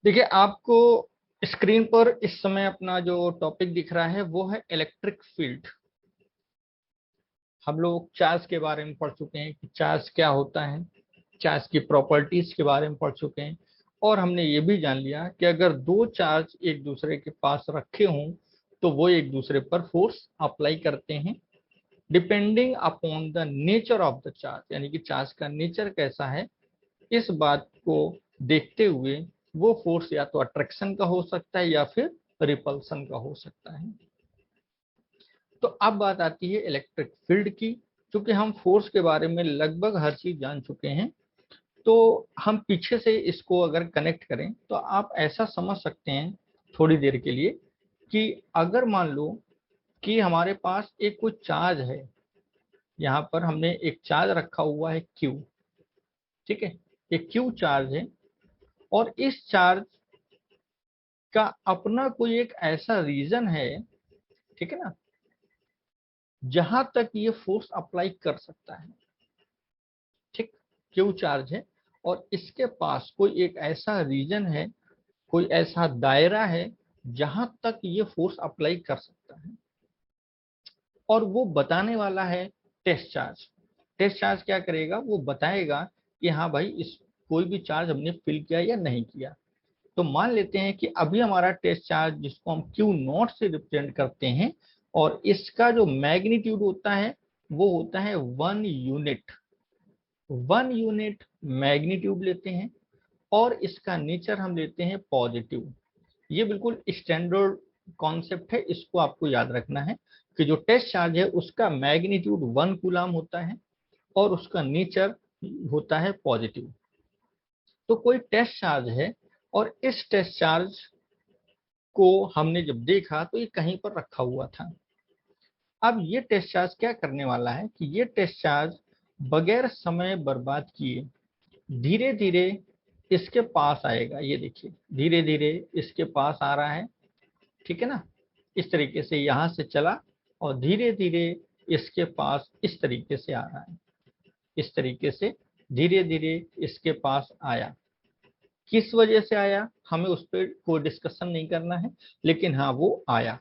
देखिए, आपको स्क्रीन पर इस समय अपना जो टॉपिक दिख रहा है वो है इलेक्ट्रिक फील्ड। हम लोग चार्ज के बारे में पढ़ चुके हैं कि चार्ज क्या होता है, चार्ज की प्रॉपर्टीज के बारे में पढ़ चुके हैं, और हमने ये भी जान लिया कि अगर दो चार्ज एक दूसरे के पास रखे हों तो वो एक दूसरे पर फोर्स अप्लाई करते हैं depending upon the nature of the charge, यानी कि चार्ज का नेचर कैसा है इस बात को देखते हुए वो फोर्स या तो अट्रैक्शन का हो सकता है या फिर रिपल्सन का हो सकता है। तो अब बात आती है इलेक्ट्रिक फील्ड की। क्योंकि हम फोर्स के बारे में लगभग हर चीज जान चुके हैं, तो हम पीछे से इसको अगर कनेक्ट करें तो आप ऐसा समझ सकते हैं थोड़ी देर के लिए कि अगर मान लो कि हमारे पास एक कोई चार्ज है, यहाँ पर हमने एक चार्ज रखा हुआ है क्यू, ठीक है, एक क्यू चार्ज है, और इस चार्ज का अपना कोई एक ऐसा रीजन है, ठीक है ना, जहां तक ये फोर्स अप्लाई कर सकता है। ठीक, क्यू चार्ज है और इसके पास कोई एक ऐसा रीजन है, कोई ऐसा दायरा है जहां तक ये फोर्स अप्लाई कर सकता है, और वो बताने वाला है टेस्ट चार्ज। टेस्ट चार्ज क्या करेगा, वो बताएगा कि हाँ भाई इस कोई भी चार्ज हमने फिल किया या नहीं किया। तो मान लेते हैं कि अभी हमारा टेस्ट चार्ज जिसको हम क्यू नॉट से रिप्रेजेंट करते हैं, और इसका जो मैग्नीट्यूड होता है वो होता है 1 यूनिट। 1 यूनिट मैग्नीट्यूड लेते हैं और इसका नेचर हम लेते हैं पॉजिटिव। ये बिल्कुल स्टैंडर्ड कॉन्सेप्ट है, इसको आपको याद रखना है कि जो टेस्ट चार्ज है उसका मैग्नीट्यूड 1 कूलम होता है और उसका नेचर होता है पॉजिटिव। तो कोई टेस्ट चार्ज है और इस टेस्ट चार्ज को हमने जब देखा तो ये कहीं पर रखा हुआ था। अब ये टेस्ट चार्ज क्या करने वाला है कि ये टेस्ट चार्ज बगैर समय बर्बाद किए धीरे धीरे इसके पास आएगा। ये देखिए धीरे धीरे इसके पास आ रहा है, ठीक है ना, इस तरीके से यहां से चला और धीरे धीरे इसके पास इस तरीके से आ रहा है, इस तरीके से धीरे धीरे इसके पास आया। किस वजह से आया हमें उस पर कोई डिस्कशन नहीं करना है, लेकिन हाँ वो आया।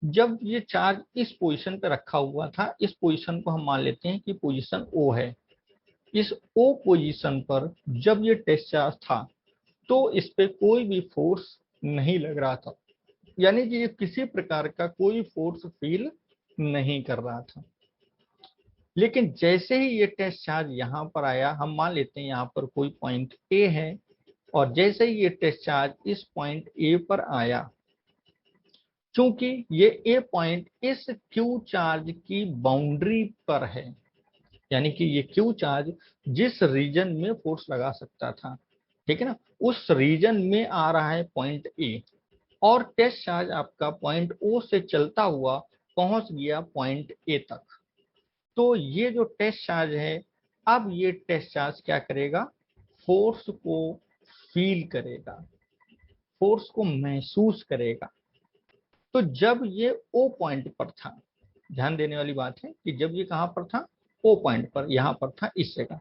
जब ये चार्ज इस पोजीशन पे रखा हुआ था, इस पोजीशन को हम मान लेते हैं कि पोजीशन ओ है। इस ओ पोजीशन पर जब ये टेस्ट चार्ज था तो इस पे कोई भी फोर्स नहीं लग रहा था, यानी कि ये किसी प्रकार का कोई फोर्स फील नहीं कर रहा था। लेकिन जैसे ही ये टेस्ट चार्ज यहाँ पर आया, हम मान लेते हैं यहाँ पर कोई पॉइंट ए है, और जैसे ही ये टेस्ट चार्ज इस पॉइंट ए पर आया, चूंकि ये ए पॉइंट इस क्यू चार्ज की बाउंड्री पर है, यानी कि ये क्यू चार्ज जिस रीजन में फोर्स लगा सकता था, ठीक है ना, उस रीजन में आ रहा है पॉइंट ए, और टेस्ट चार्ज आपका पॉइंट ओ से चलता हुआ पहुंच गया पॉइंट ए तक। तो ये जो टेस्ट चार्ज है, अब ये टेस्ट चार्ज क्या करेगा, फोर्स को फील करेगा, फोर्स को महसूस करेगा। तो जब ये ओ पॉइंट पर था, ध्यान देने वाली बात है कि जब ये कहां पर था, ओ पॉइंट पर, यहां पर था इस जगह।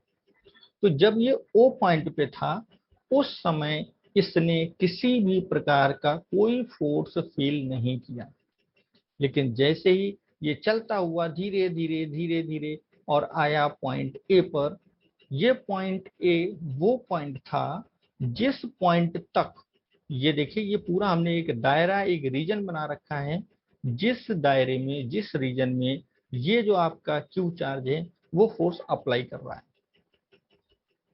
तो जब ये ओ पॉइंट पे था उस समय इसने किसी भी प्रकार का कोई फोर्स फील नहीं किया। लेकिन जैसे ही ये चलता हुआ धीरे धीरे धीरे धीरे और आया पॉइंट ए पर, ये पॉइंट ए वो पॉइंट था जिस पॉइंट तक, ये देखिए ये पूरा हमने एक दायरा, एक रीजन बना रखा है, जिस दायरे में, जिस रीजन में ये जो आपका क्यू चार्ज है वो फोर्स अप्लाई कर रहा है।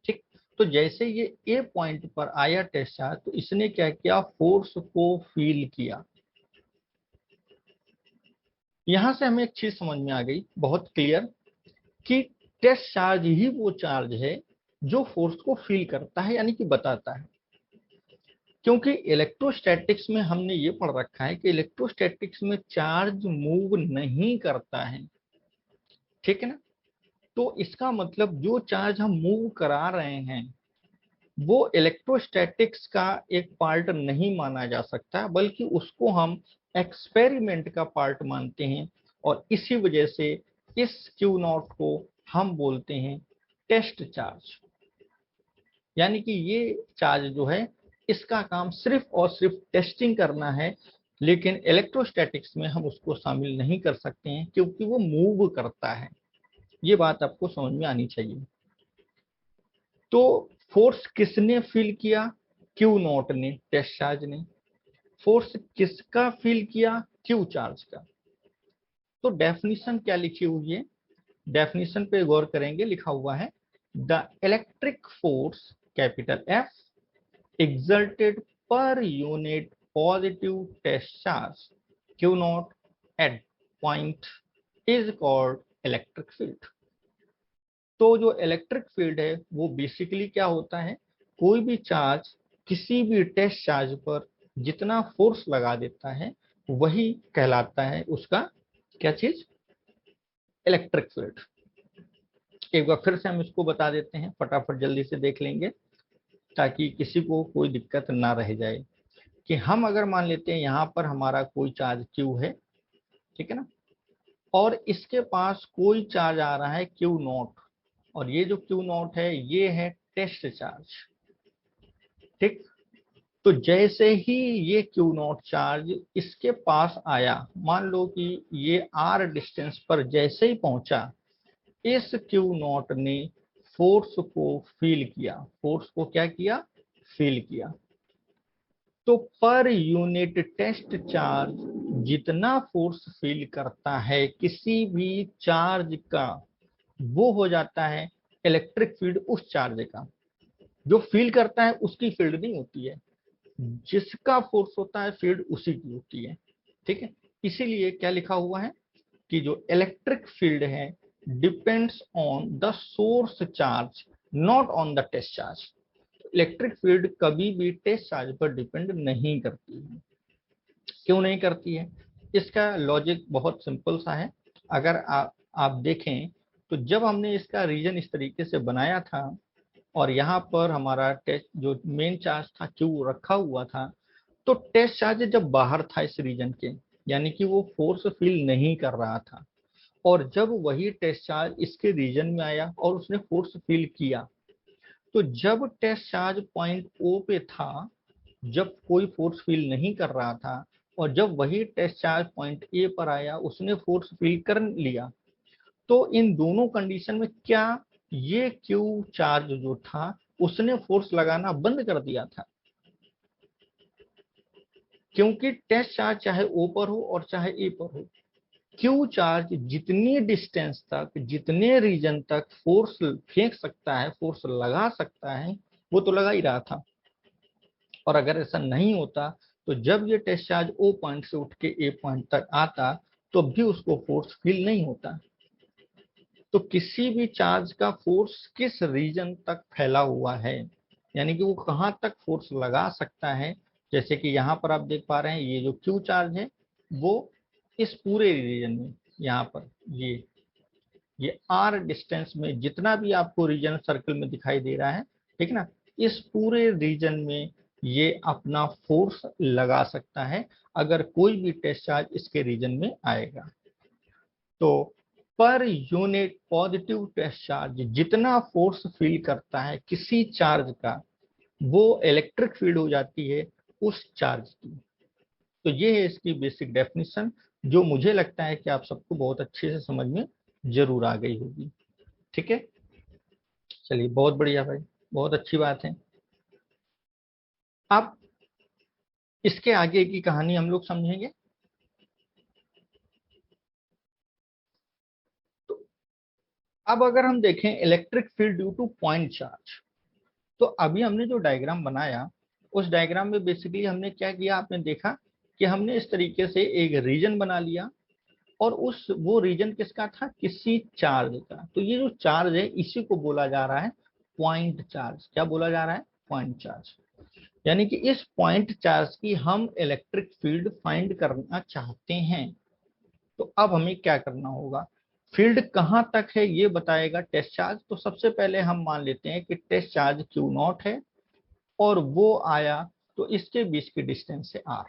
ठीक, तो जैसे ये ए पॉइंट पर आया टेस्ट चार्ज, तो इसने क्या किया, फोर्स को फील किया। यहां से हमें एक चीज समझ में आ गई बहुत क्लियर कि टेस्ट चार्ज ही वो चार्ज है जो फोर्स को फील करता है, यानी कि बताता है। क्योंकि इलेक्ट्रोस्टैटिक्स में हमने ये पढ़ रखा है कि इलेक्ट्रोस्टैटिक्स में चार्ज मूव नहीं करता है, ठीक है ना। तो इसका मतलब जो चार्ज हम मूव करा रहे हैं वो इलेक्ट्रोस्टैटिक्स का एक पार्ट नहीं माना जा सकता, बल्कि उसको हम एक्सपेरिमेंट का पार्ट मानते हैं। और इसी वजह से इस क्यू नॉट को हम बोलते हैं टेस्ट चार्ज, यानी कि ये चार्ज जो है इसका काम सिर्फ और सिर्फ टेस्टिंग करना है, लेकिन इलेक्ट्रोस्टैटिक्स में हम उसको शामिल नहीं कर सकते हैं क्योंकि वो मूव करता है। ये बात आपको समझ में आनी चाहिए। तो फोर्स किसने फील किया? क्यू नॉट ने, टेस्ट चार्ज ने। फोर्स किसका फील किया? क्यू चार्ज का। तो डेफिनेशन क्या लिखी हुई है? डेफिनेशन पे गौर करेंगे, लिखा हुआ है the electric force capital F exerted per unit positive test charge Q naught at point is called electric field। तो जो इलेक्ट्रिक फील्ड है वो बेसिकली क्या होता है? कोई भी चार्ज किसी भी टेस्ट चार्ज पर जितना फोर्स लगा देता है वही कहलाता है उसका क्या चीज? Electric field. एक बार फिर से हम इसको बता देते हैं, फटाफट जल्दी से देख लेंगे ताकि किसी को कोई दिक्कत ना रह जाए। कि हम अगर मान लेते हैं यहाँ पर हमारा कोई चार्ज Q है, ठीक है ना, और इसके पास कोई चार्ज आ रहा है Q नॉट, और ये जो Q नॉट है ये है टेस्ट चार्ज, ठीक। तो जैसे ही ये Q नॉट चार्ज इसके पास आया, मान लो कि ये R डिस्टेंस पर जैसे ही पहुंचा, इस Q नॉट ने फोर्स को फील किया। फोर्स को क्या किया? फील किया। तो पर यूनिट टेस्ट चार्ज जितना फोर्स फील करता है किसी भी चार्ज का, वो हो जाता है इलेक्ट्रिक फील्ड उस चार्ज का। जो फील करता है उसकी फील्ड नहीं होती है, जिसका फोर्स होता है फील्ड उसी की होती है, ठीक है। इसीलिए क्या लिखा हुआ है कि जो इलेक्ट्रिक फील्ड है depends on the source charge not on the test charge. Electric field कभी भी टेस्ट चार्ज पर डिपेंड नहीं करती है। क्यों नहीं करती है? इसका लॉजिक बहुत सिंपल सा है। अगर आप देखें तो जब हमने इसका रीजन इस तरीके से बनाया था और यहाँ पर हमारा टेस्ट जो मेन चार्ज था क्यू रखा हुआ था, तो टेस्ट चार्ज जब बाहर था इस रीजन के, यानी कि वो फोर्स फील नहीं कर रहा था, और जब वही टेस्ट चार्ज इसके रीजन में आया और उसने फोर्स फील किया, तो जब टेस्ट चार्ज पॉइंट ओ पे था, जब कोई फोर्स फील नहीं कर रहा था, और जब वही टेस्ट चार्ज पॉइंट ए पर आया उसने फोर्स फील कर लिया, तो इन दोनों कंडीशन में क्या ये क्यू चार्ज जो था उसने फोर्स लगाना बंद कर दिया था? क्योंकि टेस्ट चार्ज चाहे ओ पर हो और चाहे ए पर हो, क्यू चार्ज जितनी डिस्टेंस तक, जितने रीजन तक फोर्स फेंक सकता है, फोर्स लगा सकता है, वो तो लगा ही रहा था। और अगर ऐसा नहीं होता तो जब ये टेस्ट चार्ज ओ पॉइंट से उठ के ए पॉइंट तक आता तो भी उसको फोर्स फील नहीं होता। तो किसी भी चार्ज का फोर्स किस रीजन तक फैला हुआ है, यानी कि वो कहाँ तक फोर्स लगा सकता है। जैसे कि यहाँ पर आप देख पा रहे हैं ये जो क्यू चार्ज है वो इस पूरे रीजन में, यहाँ पर ये आर डिस्टेंस में जितना भी आपको रीजन सर्कल में दिखाई दे रहा है, ठीक ना, इस पूरे रीजन में ये अपना फोर्स लगा सकता है अगर कोई भी टेस्ट चार्ज इसके रीजन में आएगा। तो पर यूनिट पॉजिटिव टेस्ट चार्ज जितना फोर्स फील करता है किसी चार्ज का, वो इलेक्ट्रिक फील्ड हो जाती है उस चार्ज की। तो ये है इसकी बेसिक डेफिनेशन, जो मुझे लगता है कि आप सबको बहुत अच्छे से समझ में जरूर आ गई होगी। ठीक है, चलिए बहुत बढ़िया भाई, बहुत अच्छी बात है। अब इसके आगे की कहानी हम लोग समझेंगे। तो अब अगर हम देखें electric field due two point charge, तो अभी हमने जो डायग्राम बनाया उस डायग्राम में बेसिकली हमने क्या किया, आपने देखा कि हमने इस तरीके से एक रीजन बना लिया और वो रीजन किसका था? किसी चार्ज का। तो ये जो चार्ज है इसी को बोला जा रहा है पॉइंट चार्ज। क्या बोला जा रहा है? Point charge. यानी कि इस पॉइंट चार्ज की हम इलेक्ट्रिक फील्ड फाइंड करना चाहते हैं। तो अब हमें क्या करना होगा? फील्ड कहां तक है ये बताएगा टेस्ट चार्ज। तो सबसे पहले हम मान लेते हैं कि टेस्ट चार्ज क्यू नॉट है और वो आया तो इसके बीच की डिस्टेंस है आर।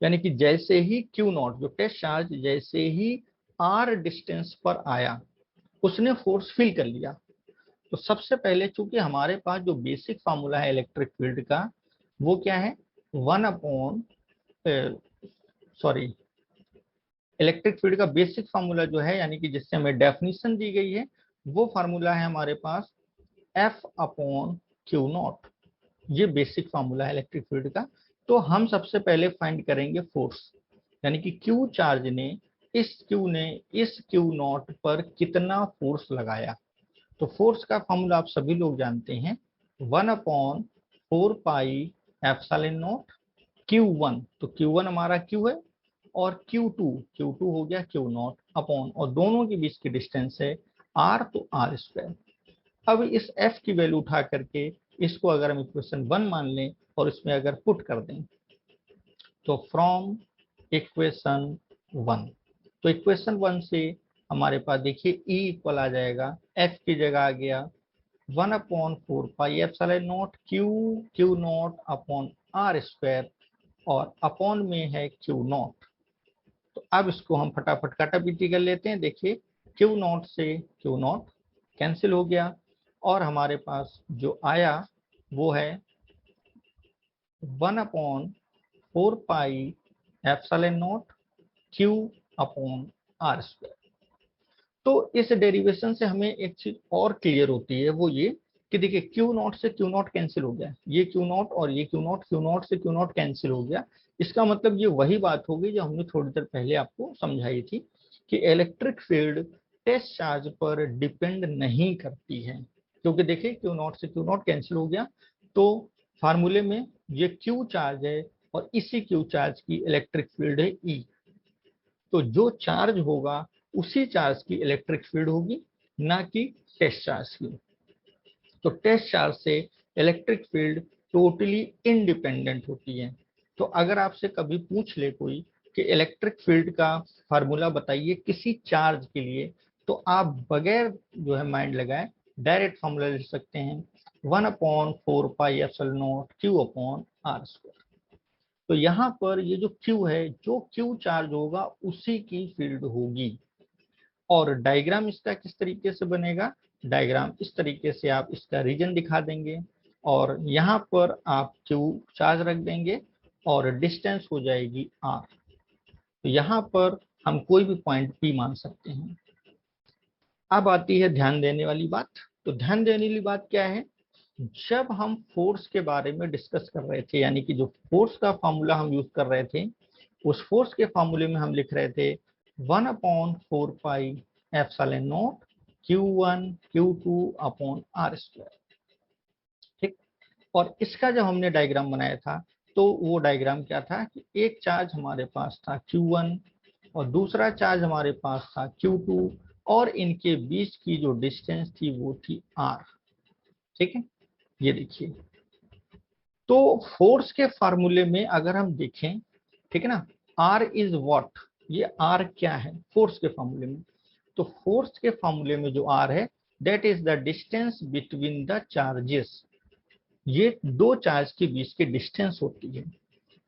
यानी कि जैसे ही क्यू नॉट जो टेस्ट चार्ज जैसे ही आर डिस्टेंस पर आया उसने फोर्स फील कर लिया। तो सबसे पहले चूंकि हमारे पास जो बेसिक फार्मूला है इलेक्ट्रिक फील्ड का वो क्या है, 1 अपॉन सॉरी इलेक्ट्रिक फील्ड का बेसिक फार्मूला जो है यानी कि जिससे हमें डेफिनेशन दी गई है वो फार्मूला है हमारे पास F अपॉन क्यू नॉट। ये बेसिक फार्मूला है इलेक्ट्रिक फील्ड का। तो हम सबसे पहले फाइंड करेंगे फोर्स, यानी कि क्यू चार्ज ने इस क्यू नॉट पर कितना फोर्स लगाया। तो फोर्स का फॉर्मूला आप सभी लोग जानते हैं, 1/4 पाई एप्सिलॉन नॉट Q1। तो Q1 हमारा Q है और Q2 हो गया Q नॉट अपॉन, और दोनों के बीच की डिस्टेंस है R, तो R स्क्वायर। अब इस F की वैल्यू उठा करके इसको अगर हम इक्वेशन 1 मान लें और इसमें अगर पुट कर दें तो फ्रॉम इक्वेशन 1, तो इक्वेशन 1 से हमारे पास देखिए E इक्वल आ जाएगा, F की जगह आ गया 1/4 pi epsilon not Q not upon R square, और अपॉन में है क्यू नॉट। तो अब इसको हम फटाफट काटापीटी कर लेते हैं। देखिए क्यू नॉट से क्यू नॉट कैंसिल हो गया और हमारे पास जो आया वो है 1/4 pi epsilon not Q upon R square. तो इस डेरिवेशन से हमें एक चीज और क्लियर होती है, वो ये कि देखिए क्यू नॉट से क्यू नॉट कैंसिल हो गया, ये क्यू नॉट और ये क्यू नॉट से क्यू नॉट कैंसिल हो गया। इसका मतलब ये वही बात होगी जो हमने थोड़ी देर पहले आपको समझाई थी कि इलेक्ट्रिक फील्ड टेस्ट चार्ज पर डिपेंड नहीं करती है, क्योंकि देखिए क्यू नॉट से क्यू नॉट कैंसिल हो गया। तो फार्मूले में ये क्यू चार्ज है और इसी क्यू चार्ज की इलेक्ट्रिक फील्ड है ई। तो जो चार्ज होगा उसी चार्ज की इलेक्ट्रिक फील्ड होगी, ना कि टेस्ट चार्ज की। तो टेस्ट चार्ज से इलेक्ट्रिक फील्ड टोटली इंडिपेंडेंट होती है। तो अगर आपसे कभी पूछ ले कोई कि इलेक्ट्रिक फील्ड का फार्मूला बताइए किसी चार्ज के लिए, तो आप बगैर जो है माइंड लगाए डायरेक्ट फार्मूला लिख सकते हैं 1/4 pi epsilon not Q upon R square. तो यहाँ पर ये जो Q है, जो Q चार्ज होगा उसी की फील्ड होगी। और डायग्राम इसका किस तरीके से बनेगा, डायग्राम इस तरीके से आप इसका रीजन दिखा देंगे और यहाँ पर आप Q चार्ज रख देंगे और डिस्टेंस हो जाएगी R। तो यहाँ पर हम कोई भी पॉइंट P मान सकते हैं। अब आती है ध्यान देने वाली बात। तो ध्यान देने वाली बात क्या है, जब हम फोर्स के बारे में डिस्कस कर रहे थे, यानी कि जो फोर्स का फॉर्मूला हम यूज कर रहे थे, उस फोर्स के फॉर्मूले में हम लिख रहे थे 1/4 pi epsilon not Q1 Q2 upon R square. ठीक, और इसका जब हमने डायग्राम बनाया था तो वो डायग्राम क्या था कि एक चार्ज हमारे पास था Q1 और दूसरा चार्ज हमारे पास था Q2 और इनके बीच की जो डिस्टेंस थी वो थी R। ठीक है, ये देखिए। तो फोर्स के फार्मूले में अगर हम देखें, ठीक है ना, R इज व्हाट, ये R क्या है फोर्स के फार्मूले में। तो फोर्स के फार्मूले में जो R है that is the distance between the charges, ये दो चार्ज के बीच की डिस्टेंस होती है।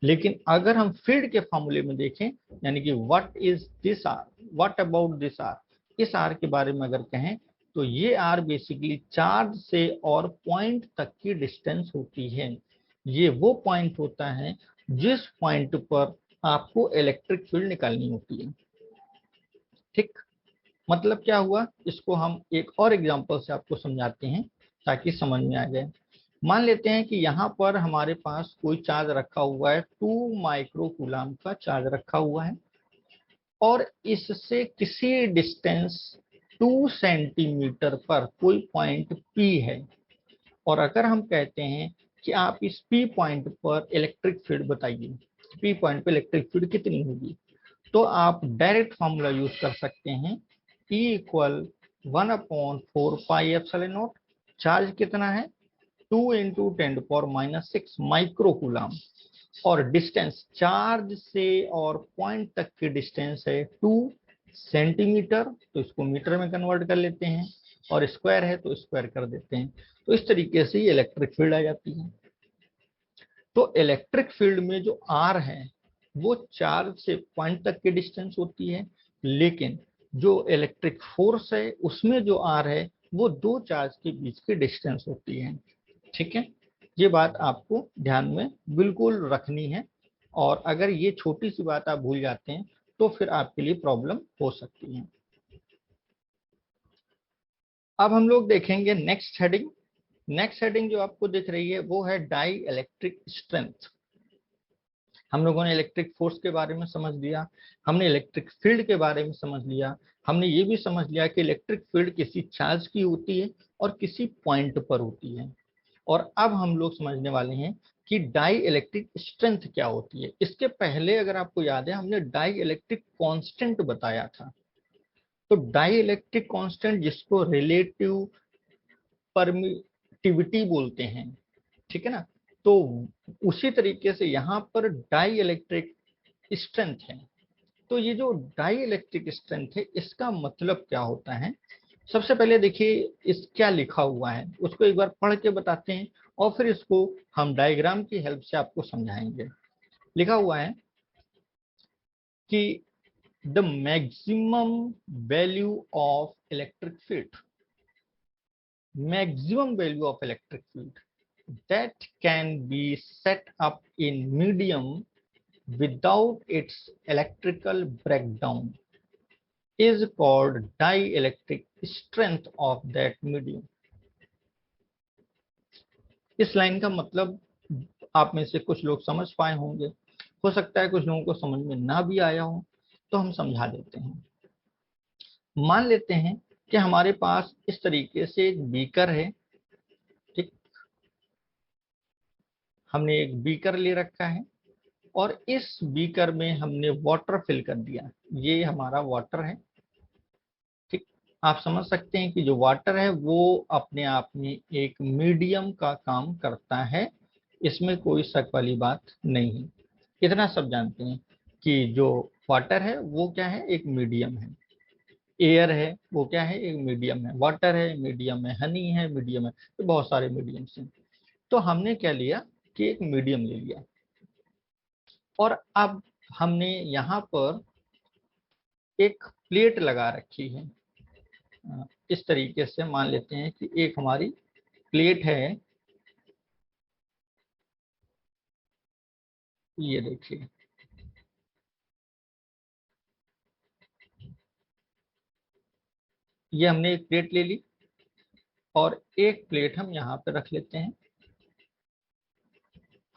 लेकिन अगर हम फील्ड के फार्मूले में देखें, यानी कि what is this R, what about this R, इस R के बारे में अगर कहें तो ये R बेसिकली चार्ज से और पॉइंट तक की डिस्टेंस होती है। ये वो पॉइंट होता है जिस पॉइंट पर आपको इलेक्ट्रिक फील्ड निकालनी होती है। ठीक, मतलब क्या हुआ, इसको हम एक और एग्जांपल से आपको समझाते हैं ताकि समझ में आ जाए। मान लेते हैं कि यहाँ पर हमारे पास कोई चार्ज रखा हुआ है, 2 माइक्रो कूलम का चार्ज रखा हुआ है और इससे किसी डिस्टेंस 2 सेंटीमीटर पर कोई पॉइंट P है। और अगर हम कहते हैं कि आप इस P पॉइंट पर इलेक्ट्रिक फील्ड बताइए, P पॉइंट पर इलेक्ट्रिक फील्ड कितनी होगी, तो आप डायरेक्ट फॉर्मूला यूज कर सकते हैं E equal 1/4 pi epsilon not, charge कितना है 2 × 10⁻⁻6 माइक्रो कूलम और डिस्टेंस चार्ज से और पॉइंट तक की डिस्टेंस है 2 सेंटीमीटर, तो इसको मीटर में कन्वर्ट कर लेते हैं और स्क्वायर है तो स्क्वायर कर देते हैं। तो इस तरीके से ये इलेक्ट्रिक फील्ड आ जाती है। तो इलेक्ट्रिक फील्ड में जो R है वो चार्ज से पॉइंट तक की डिस्टेंस होती है, लेकिन जो इलेक्ट्रिक फोर्स है उसमें जो R है वो दो चार्ज के बीच की डिस्टेंस होती है। ठीक है, ये बात आपको ध्यान में बिल्कुल रखनी है, और अगर ये छोटी सी बात आप भूल जाते हैं तो फिर आपके लिए प्रॉब्लम हो सकती है। अब हम लोग देखेंगे नेक्स्ट हेडिंग। नेक्स्ट हेडिंग जो आपको दिख रही है वो है डाई इलेक्ट्रिक स्ट्रेंथ। हम लोगों ने इलेक्ट्रिक फोर्स के बारे में समझ लिया, हमने इलेक्ट्रिक फील्ड के बारे में समझ लिया, हमने ये भी समझ लिया कि इलेक्ट्रिक फील्ड किसी चार्ज की होती है और किसी पॉइंट पर होती है। और अब हम लोग समझने वाले हैं कि डाई इलेक्ट्रिक स्ट्रेंथ क्या होती है। इसके पहले अगर आपको याद है हमने डाई इलेक्ट्रिक कांस्टेंट बताया था। तो डाई इलेक्ट्रिक कांस्टेंट जिसको रिलेटिव परमिटिविटी बोलते हैं, ठीक है ना। तो उसी तरीके से यहाँ पर डाई इलेक्ट्रिक स्ट्रेंथ है। तो ये जो डाई इलेक्ट्रिक स्ट्रेंथ है इसका मतलब क्या होता है, सबसे पहले देखिए इस क्या लिखा हुआ है उसको एक बार पढ़ के बताते हैं, और फिर इसको हम डायग्राम की हेल्प से आपको समझाएंगे। लिखा हुआ है कि the maximum value of electric field, maximum value of electric field that can be set up in medium without its electrical breakdown is called dielectric strength of that medium। इस line का मतलब आप में से कुछ लोग समझ पाए होंगे, हो सकता है कुछ लोगों को समझ में ना भी आया हो, तो हम समझा देते हैं। मान लेते हैं कि हमारे पास इस तरीके से एक बीकर है, ठीक, हमने एक बीकर ले रखा है और इस बीकर में हमने वाटर फिल कर दिया। ये हमारा वाटर है, ठीक। आप समझ सकते हैं कि जो वाटर है वो अपने आप में एक मीडियम का काम करता है, इसमें कोई शक वाली बात नहीं है। इतना सब जानते हैं कि जो वाटर है वो क्या है, एक मीडियम है। एयर है वो क्या है, एक मीडियम है। वाटर है मीडियम है, हनी है मीडियम है, तो बहुत सारे मीडियम्स हैं। तो हमने क्या लिया कि एक मीडियम ले लिया, और अब हमने यहाँ पर एक प्लेट लगा रखी है। इस तरीके से मान लेते हैं कि एक हमारी प्लेट है, ये देखिए, ये हमने एक प्लेट ले ली और एक प्लेट हम यहाँ पे रख लेते हैं।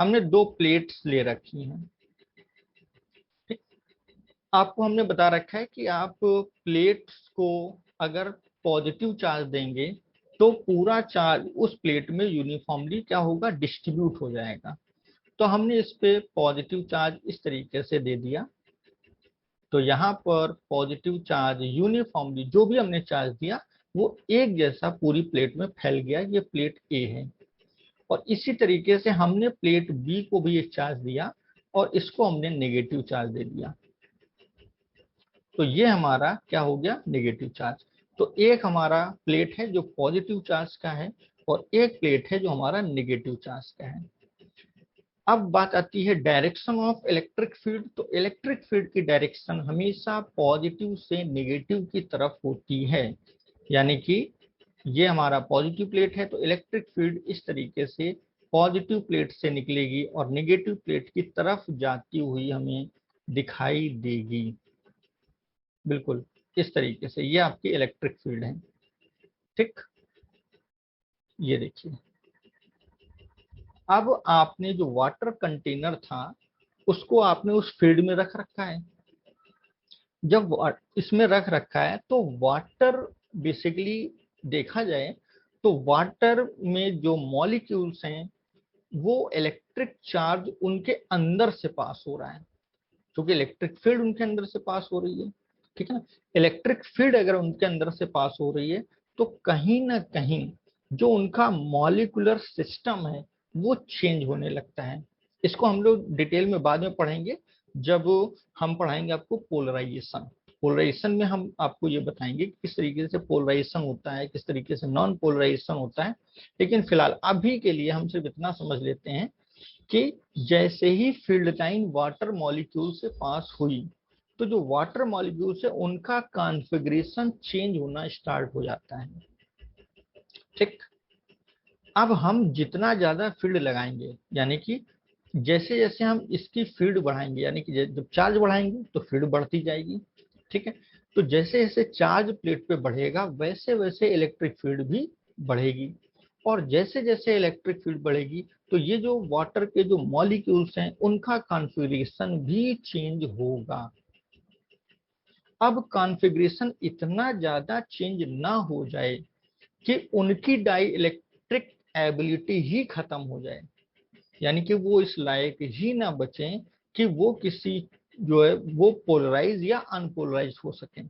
हमने दो प्लेट्स ले रखी हैं, ठीक। आपको हमने बता रखा है कि आप प्लेट्स को अगर पॉजिटिव चार्ज देंगे तो पूरा चार्ज उस प्लेट में यूनिफॉर्मली क्या होगा, डिस्ट्रीब्यूट हो जाएगा। तो हमने इस पे पॉजिटिव चार्ज इस तरीके से दे दिया, तो यहाँ पर पॉजिटिव चार्ज यूनिफॉर्मली जो भी हमने चार्ज दिया वो एक जैसा पूरी प्लेट में फैल गया। ये प्लेट ए है, और इसी तरीके से हमने प्लेट बी को भी एक चार्ज दिया और इसको हमने नेगेटिव चार्ज दे दिया। तो ये हमारा क्या हो गया, नेगेटिव चार्ज। तो एक हमारा प्लेट है जो पॉजिटिव चार्ज का है और एक प्लेट है जो हमारा नेगेटिव चार्ज का है। अब बात आती है डायरेक्शन ऑफ इलेक्ट्रिक फील्ड। तो इलेक्ट्रिक फील्ड की डायरेक्शन हमेशा पॉजिटिव से नेगेटिव की तरफ होती है, यानी कि ये हमारा पॉजिटिव प्लेट है तो इलेक्ट्रिक फील्ड इस तरीके से पॉजिटिव प्लेट से निकलेगी और नेगेटिव प्लेट की तरफ जाती हुई हमें दिखाई देगी। बिल्कुल इस तरीके से ये आपकी इलेक्ट्रिक फील्ड है, ठीक। ये देखिए, अब आपने जो वाटर कंटेनर था उसको आपने उस फील्ड में रख रखा है। जब इसमें रख रखा है तो वाटर बेसिकली देखा जाए तो वाटर में जो मॉलिक्यूल्स हैं वो इलेक्ट्रिक चार्ज उनके अंदर से पास हो रहा है, क्योंकि इलेक्ट्रिक फील्ड उनके अंदर से पास हो रही है, ठीक है ना। इलेक्ट्रिक फील्ड अगर उनके अंदर से पास हो रही है तो कहीं ना कहीं जो उनका मॉलिक्यूलर सिस्टम है वो चेंज होने लगता है। इसको हम लोग डिटेल में बाद में पढ़ेंगे जब हम पढ़ाएंगे आपको पोलराइजेशन। पोलराइजेशन में हम आपको ये बताएंगे कि किस तरीके से पोलराइजेशन होता है, किस तरीके से नॉन पोलराइजेशन होता है। लेकिन फिलहाल अभी के लिए हम सिर्फ इतना समझ लेते हैं कि जैसे ही फील्ड लाइन वाटर मॉलिक्यूल से पास हुई तो जो वाटर मॉलिक्यूल्स है उनका कॉन्फ़िगरेशन चेंज होना स्टार्ट हो जाता है। ठीक। अब हम जितना ज्यादा फील्ड लगाएंगे, यानी कि जैसे जैसे हम इसकी फील्ड बढ़ाएंगे, यानी कि जब चार्ज बढ़ाएंगे तो फील्ड बढ़ती जाएगी। ठीक है। तो जैसे जैसे चार्ज प्लेट पे बढ़ेगा वैसे वैसे इलेक्ट्रिक फील्ड भी बढ़ेगी, और जैसे जैसे इलेक्ट्रिक फील्ड बढ़ेगी तो ये जो वाटर के जो मॉलिक्यूल्स हैं उनका कॉन्फ़िगरेशन भी चेंज होगा। अब कॉन्फ़िगरेशन इतना ज्यादा चेंज ना हो जाए कि उनकी डाई इलेक्ट्रिक एबिलिटी ही खत्म हो जाए, यानी कि वो इस लायक ही ना बचे कि वो किसी जो है वो पोलराइज या अनपोलराइज हो सके।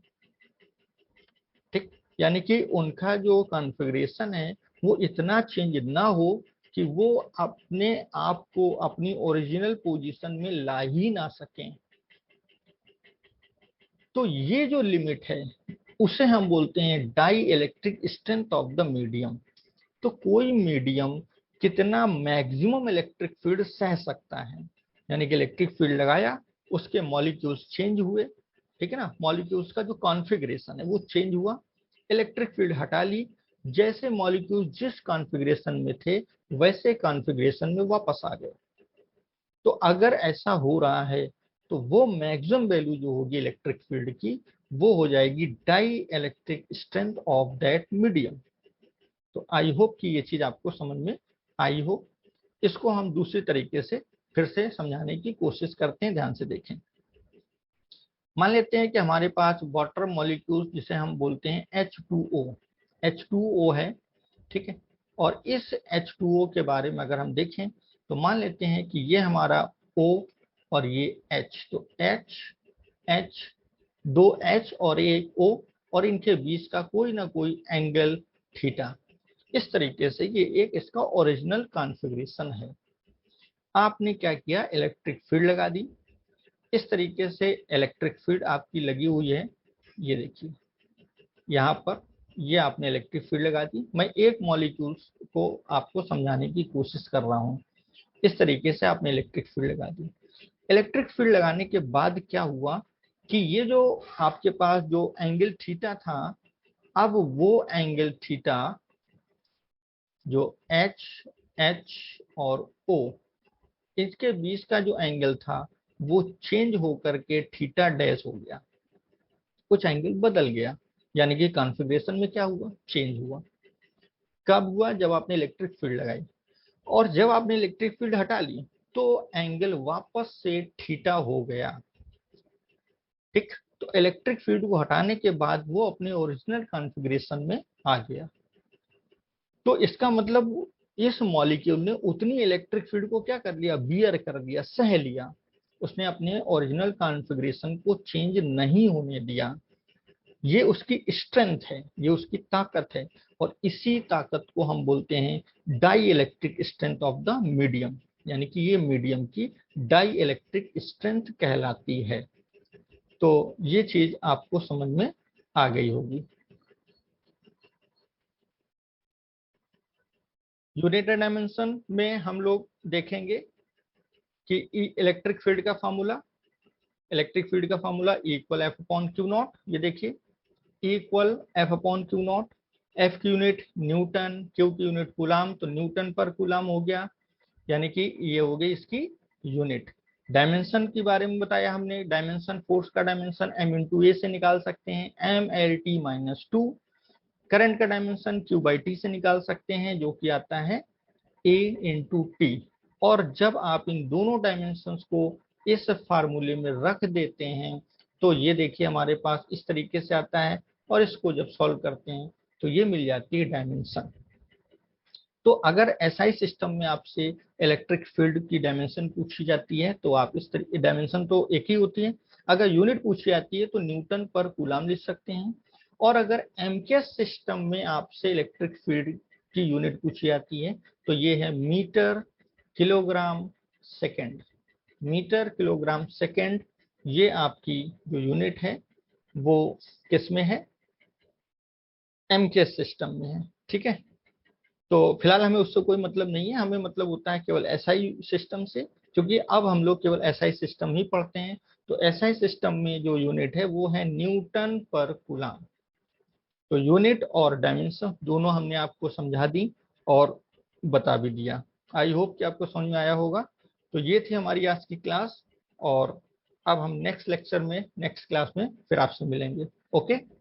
ठीक। यानी कि उनका जो कॉन्फ़िगरेशन है वो इतना चेंज ना हो कि वो अपने आप को अपनी ओरिजिनल पोजीशन में ला ही ना सकें। तो ये जो लिमिट है उसे हम बोलते हैं dielectric strength of the medium. तो कोई मीडियम कितना मैक्सिमम इलेक्ट्रिक फील्ड सह सकता है, यानी कि इलेक्ट्रिक फील्ड लगाया, उसके मॉलिक्यूल्स चेंज हुए, ठीक है ना, मॉलिक्यूल्स का जो कॉन्फ़िगरेशन है वो चेंज हुआ, इलेक्ट्रिक फील्ड हटा ली, जैसे मॉलिक्यूल जिस कॉन्फ़िगरेशन में थे वैसे कॉन्फ़िगरेशन में वापस आ गए। तो अगर ऐसा हो रहा है तो वो मैक्सिमम वैल्यू जो होगी इलेक्ट्रिक फील्ड की वो हो जाएगी dielectric strength of that medium. तो आई होप कि ये चीज आपको समझ में आई हो। इसको हम दूसरी तरीके से फिर से समझाने की कोशिश करते हैं, ध्यान से देखें। मान लेते हैं कि हमारे पास वाटर मॉलिक्यूल जिसे हम बोलते हैं H2O, H2O है, ठीक है। और इस H2O के बारे में अगर हम देखें तो मान लेते हैं कि ये हमारा O और ये H, तो H, दो H और एक O, और इनके बीच का कोई ना कोई एंगल थीटा। इस तरीके से ये एक इसका ओरिजिनल कॉन्फ़िगरेशन है। आपने क्या किया, इलेक्ट्रिक फील्ड लगा दी। इस तरीके से इलेक्ट्रिक फील्ड आपकी लगी हुई है, ये देखिए यहाँ पर, ये आपने इलेक्ट्रिक फील्ड लगा दी। मैं एक मॉलिक्यूल्स को आपको समझाने की कोशिश कर रहा हूँ। इस तरीके से आपने इलेक्ट्रिक फील्ड लगा दी। इलेक्ट्रिक फील्ड लगाने के बाद क्या हुआ कि ये जो आपके पास जो एंगल थीटा था, अब वो एंगल थीटा जो H और O, इसके बीच का जो एंगल था वो चेंज होकर के थीटा डैश हो गया, कुछ एंगल बदल गया, यानी कि कॉन्फ़िगरेशन में क्या हुआ, चेंज हुआ। कब हुआ, जब आपने इलेक्ट्रिक फील्ड लगाई, और जब आपने इलेक्ट्रिक फील्ड हटा ली तो एंगल वापस से थीटा हो गया। ठीक। तो इलेक्ट्रिक फील्ड को हटाने के बाद वो अपने ओरिजिनल कॉन्फ़िगरेशन में आ गया। तो इसका मतलब इस मॉलिक्यूल ने उतनी इलेक्ट्रिक फील्ड को क्या कर लिया, बियर कर दिया, सह लिया। उसने अपने ओरिजिनल कॉन्फ़िगरेशन को चेंज नहीं होने दिया। ये उसकी स्ट्रेंथ है, ये उसकी ताकत है, और इसी ताकत को हम बोलते हैं dielectric strength of the medium, यानी कि ये मीडियम की डाई इलेक्ट्रिक स्ट्रेंथ कहलाती है। तो ये चीज आपको समझ में आ गई होगी। यूनिट डायमेंशन में हम लोग देखेंगे कि इलेक्ट्रिक फील्ड का फार्मूला, इलेक्ट्रिक फील्ड का formula equal F upon Q not. ये देखिए equal F upon Q not, F की यूनिट न्यूटन, क्यू की यूनिट कूलाम, तो न्यूटन पर कूलाम हो गया, यानी कि ये हो गई इसकी यूनिट। डायमेंशन के बारे में बताया हमने, डायमेंशन फोर्स का डायमेंशन एम इंटू ए से निकाल सकते हैं, M L T minus two. Current का डायमेंशन क्यू बाई टी से निकाल सकते हैं, जो कि आता है ए इंटू टी। और जब आप इन दोनों डायमेंशंस को इस फार्मूले में रख देते हैं तो ये देखिए हमारे पास इस तरीके से आता है, और इसको जब सॉल्व करते हैं तो ये मिल जाती है डायमेंशन। तो अगर एसआई सिस्टम में आपसे इलेक्ट्रिक फील्ड की डायमेंशन पूछी जाती है तो आप इस तरीके, डायमेंशन तो एक ही होती है, अगर यूनिट पूछी जाती है तो न्यूटन पर कूलाम लिख सकते हैं। और अगर एमकेएस सिस्टम में आपसे इलेक्ट्रिक फील्ड की यूनिट पूछी जाती है तो ये है metre kilogram second. Metre kilogram second ये आपकी जो यूनिट है वो किस में है, एमकेएस सिस्टम में है। ठीक है। तो फिलहाल हमें उससे कोई मतलब नहीं है, हमें मतलब होता है केवल एसआई सिस्टम से, क्योंकि अब हम लोग केवल एसआई सिस्टम ही पढ़ते हैं। तो एसआई सिस्टम में जो यूनिट है वो है न्यूटन पर कूलाम। तो यूनिट और डायमेंशन दोनों हमने आपको समझा दी और बता भी दिया। आई होप कि आपको समझ में आया होगा। तो ये थी हमारी आज की क्लास, और अब हम नेक्स्ट लेक्चर में, नेक्स्ट क्लास में फिर आपसे मिलेंगे। ओके।